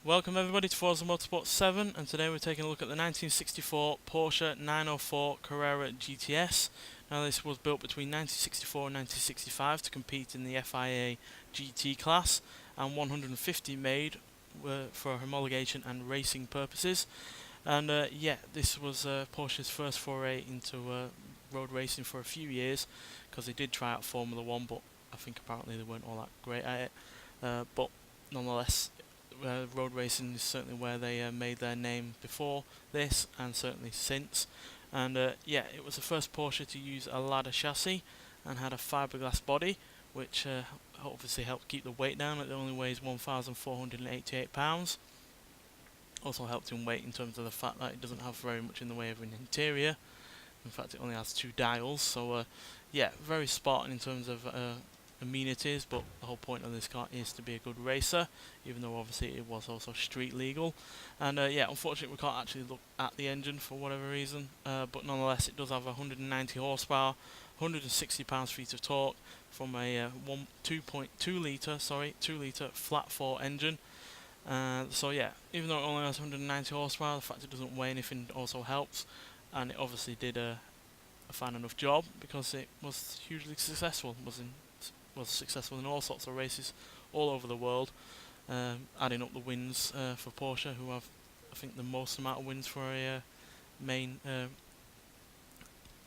Welcome everybody to Forza Motorsport 7, and today we're taking a look at the 1964 Porsche 904 Carrera GTS. Now this was built between 1964 and 1965 to compete in the FIA GT class, and 150 made for homologation and racing purposes. And this was Porsche's first foray into road racing for a few years, because they did try out Formula 1, but I think apparently they weren't all that great at it. But nonetheless, road racing is certainly where they made their name before this, and certainly since. And it was the first Porsche to use a ladder chassis and had a fiberglass body, which obviously helped keep the weight down. It only weighs 1,488 pounds. Also helped in weight in terms of the fact that it doesn't have very much in the way of an interior. In fact, it only has 2 dials, so very Spartan in terms of amenities, but the whole point of this car is to be a good racer, even though obviously it was also street legal. And unfortunately we can't actually look at the engine for whatever reason, but nonetheless it does have 190 horsepower, 160 pounds-feet of torque from a 2 litre flat 4 engine. Even though it only has 190 horsepower, the fact it doesn't weigh anything also helps, and it obviously did a fine enough job because it was hugely successful. Was successful in all sorts of races all over the world, adding up the wins for Porsche, who have, I think, the most amount of wins for a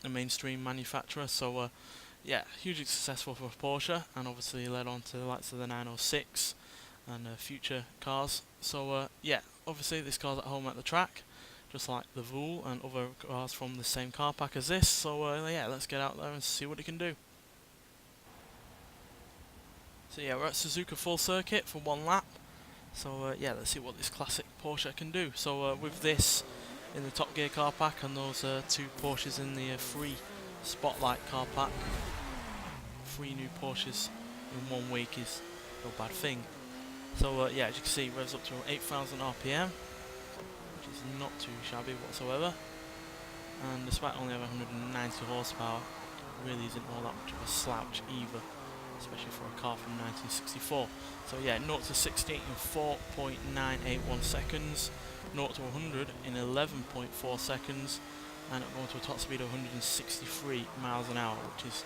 mainstream manufacturer. So hugely successful for Porsche, and obviously led on to the likes of the 906 and future cars. So obviously this car's at home at the track, just like the Vool and other cars from the same car pack as this. So let's get out there and see what it can do. So we're at Suzuka Full Circuit for 1 lap. So let's see what this classic Porsche can do. So with this in the Top Gear car pack and those 2 Porsches in the free Spotlight car pack, 3 new Porsches in 1 week is no bad thing. So as you can see, revs up to 8,000 RPM, which is not too shabby whatsoever. And despite only having 190 horsepower, it really isn't all that much of a slouch either, especially for a car from 1964. So 0 to 60 in 4.981 seconds, 0 to 100 in 11.4 seconds, and it'll go to a top speed of 163 miles an hour, which is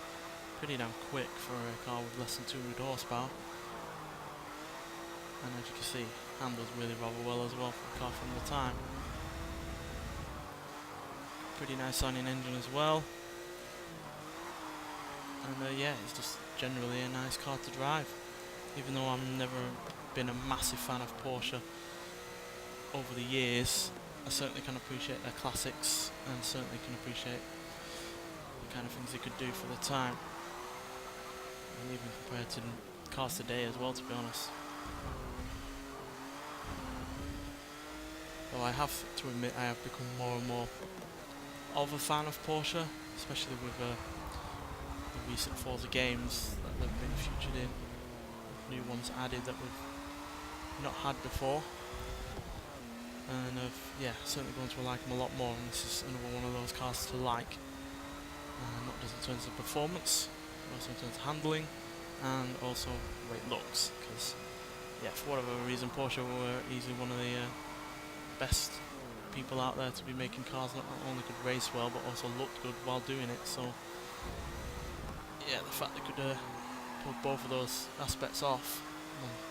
pretty damn quick for a car with less than 200 horsepower. And as you can see, handles really rather well as well for a car from the time. Pretty nice sounding engine as well. And it's just generally a nice car to drive. Even though I've never been a massive fan of Porsche over the years, I certainly can appreciate their classics, and certainly can appreciate the kind of things they could do for the time, and even compared to cars today as well, to be honest. Though I have to admit, I have become more and more of a fan of Porsche, especially with the recent Forza games that they've been featured in, new ones added that we've not had before, and I've certainly grown to like them a lot more. And this is another one of those cars to like, not just in terms of performance, but also in terms of handling, and also the way it looks. Because for whatever reason, Porsche were easily one of the best people out there to be making cars that not only could race well but also looked good while doing it. So the fact they could pull both of those aspects off,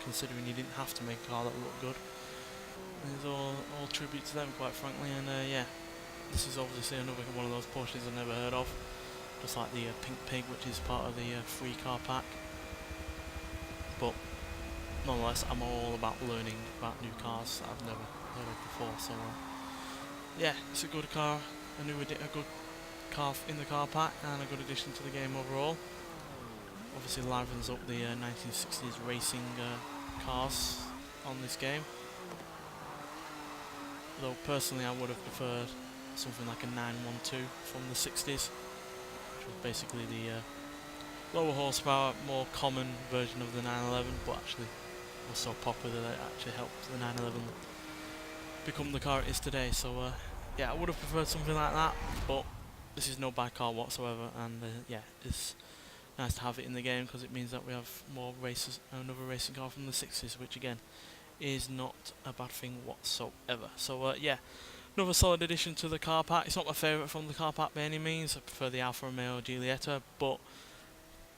considering you didn't have to make a car that looked good, is all tribute to them, quite frankly. And this is obviously another one of those Porsches I've never heard of, just like the Pink Pig, which is part of the free car pack. But nonetheless, I'm all about learning about new cars that I've never heard of before. So it's a good car, a good car in the car pack, and a good addition to the game overall. Obviously livens up the 1960s racing cars on this game, though personally I would have preferred something like a 912 from the 60s, which was basically the lower horsepower, more common version of the 911, but actually was so popular that it actually helped the 911 become the car it is today. So I would have preferred something like that, but this is no bad car whatsoever, and it's nice to have it in the game because it means that we have more races, another racing car from the 60s, which again is not a bad thing whatsoever. So yeah, another solid addition to the car park. It's not my favourite from the car park by any means. I prefer the Alfa Romeo Giulietta, but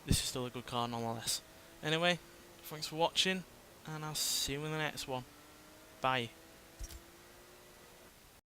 this is still a good car nonetheless. Anyway, thanks for watching, and I'll see you in the next one. Bye.